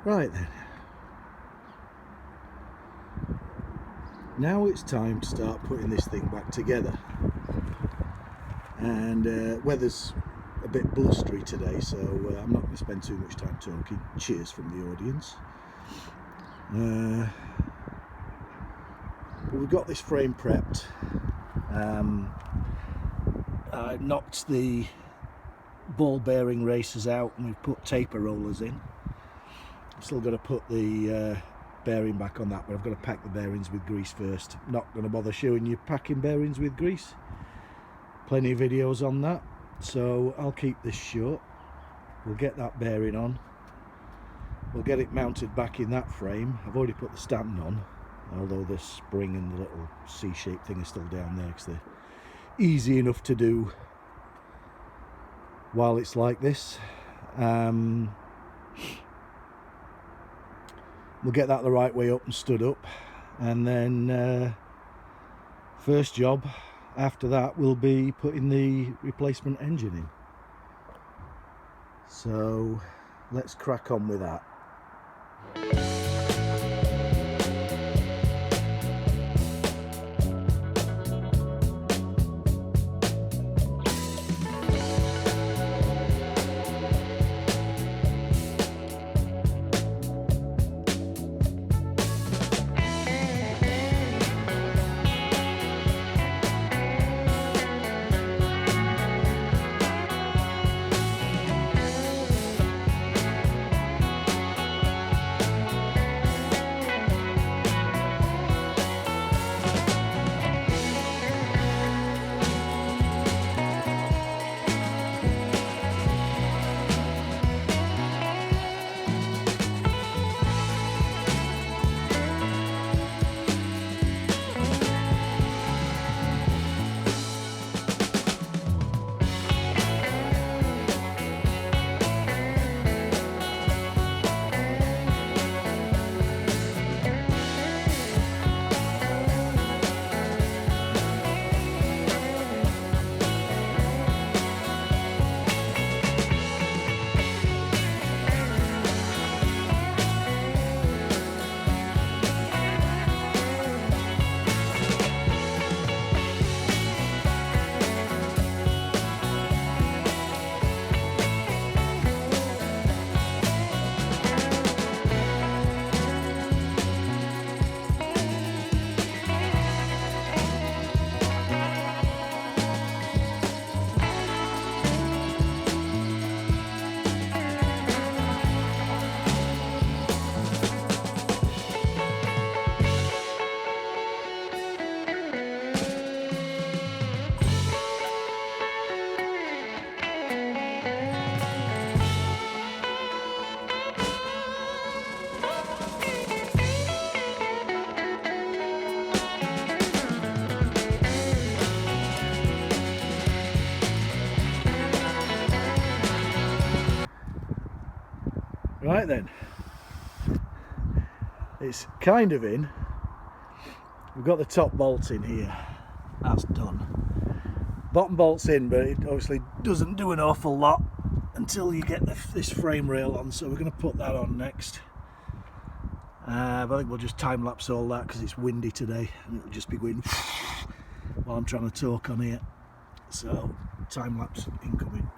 Right then, now it's time to start putting this thing back together, and weather's a bit blustery today, so I'm not going to spend too much time talking. Cheers from the audience. But we've got this frame prepped. I knocked the ball bearing racers out and we've put taper rollers in. I've still got to put the bearing back on that, but I've got to pack the bearings with grease first. Not going to bother showing you packing bearings with grease. Plenty of videos on that, so I'll keep this short. We'll get that bearing on. We'll get it mounted back in that frame. I've already put the stand on, although the spring and the little C-shaped thing is still down there because they're easy enough to do while it's like this. We'll get that the right way up and stood up, and then first job after that will be putting the replacement engine in. So let's crack on with that. Right then, it's kind of in. We've got the top bolt in here, that's done. Bottom bolt's in, but it obviously doesn't do an awful lot until you get this frame rail on, so we're going to put that on next. I think we'll just time lapse all that because it's windy today and it'll just be going while I'm trying to talk on here. So time lapse incoming.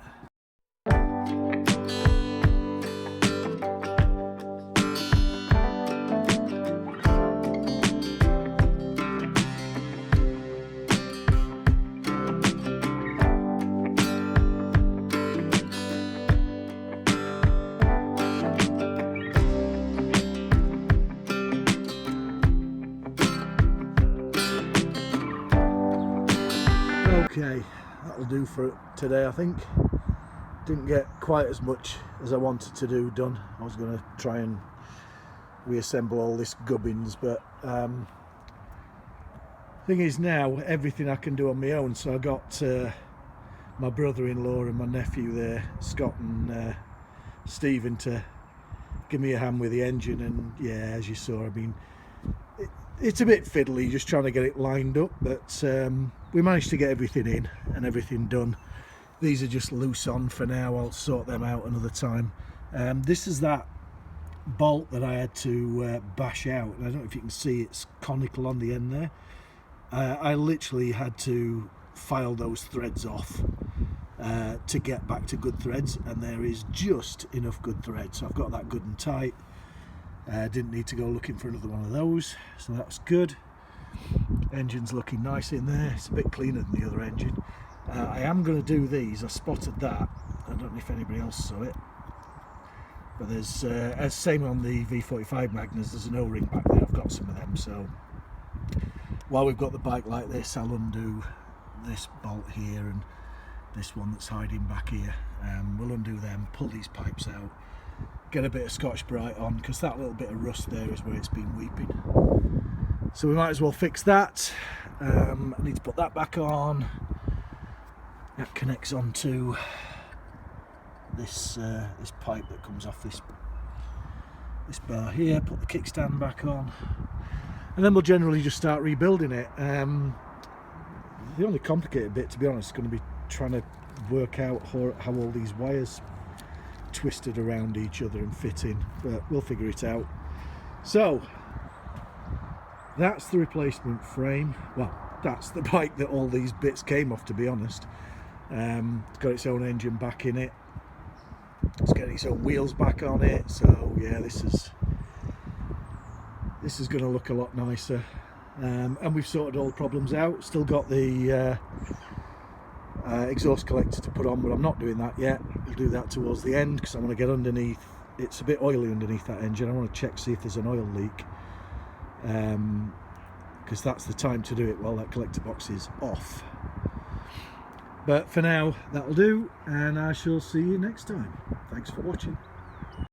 Okay, that'll do for today, I think. Didn't get quite as much as I wanted to do done. I was going to try and reassemble all this gubbins, but thing is now everything I can do on my own, so I got my brother-in-law and my nephew there, Scot and Steve, to give me a hand with the engine. And yeah, as you saw, I mean, it's a bit fiddly just trying to get it lined up, but we managed to get everything in and everything done. These are just loose on for now. I'll sort them out another time. This is that bolt that I had to bash out, and I don't know if you can see it's conical on the end there. I literally had to file those threads off to get back to good threads, and there is just enough good thread, so I've got that good and tight. Didn't need to go looking for another one of those, so that's good. Engine's looking nice in there. It's a bit cleaner than the other engine. I am going to do these. I spotted that. I don't know if anybody else saw it, but there's as same on the V45 Magnas, there's an O-ring back there. I've got some of them, so while we've got the bike like this, I'll undo this bolt here and this one that's hiding back here. We'll undo them, pull these pipes out, get a bit of Scotch-Brite on, because that little bit of rust there is where it's been weeping. So we might as well fix that. I need to put that back on. That connects onto this this pipe that comes off this bar here. Put the kickstand back on, and then we'll generally just start rebuilding it. The only complicated bit, to be honest, is going to be trying to work out how all these wires twisted around each other and fit in, but we'll figure it out. So that's the replacement frame. Well, that's the bike that all these bits came off, to be honest. It's got its own engine back in it. It's got its own wheels back on it. So yeah, this is going to look a lot nicer. And we've sorted all the problems out. Still got the exhaust collector to put on, but I'm not doing that yet. We'll do that towards the end, because I want to get underneath. It's a bit oily underneath that engine. I want to check, see if there's an oil leak, because that's the time to do it while that collector box is off. But for now, that'll do, and I shall see you next time. Thanks for watching.